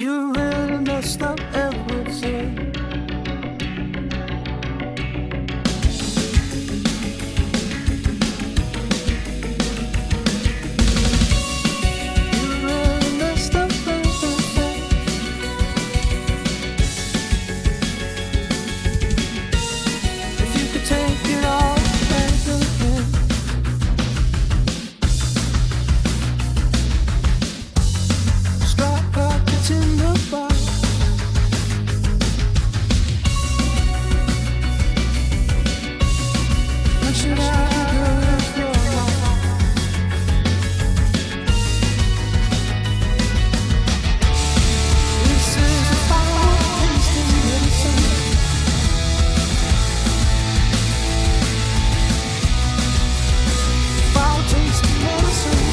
You really messed up everything. You really messed up everything. If you could take it all back again. Strike pockets in the box. Why should I go if you're wrong? This is a final instant medicine. Foul taste of medicine.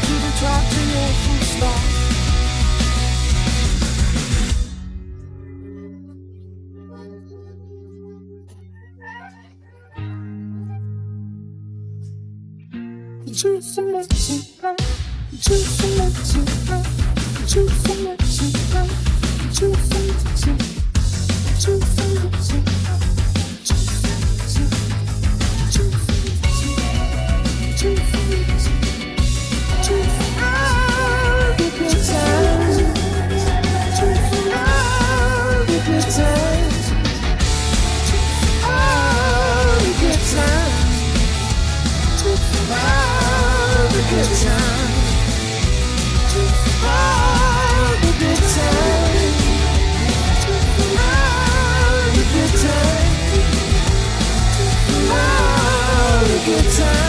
To the top to your full stop. Juice and medicine, juice and medicine, juice and medicine, juice and medicine, juice and medicine, juice and medicine, juice and medicine, juice and medicine, juice and all the good times, juice and all the good times, all the good times, juice and all the good times, juice and all the good times, juice and all the good times, juice and all the good times.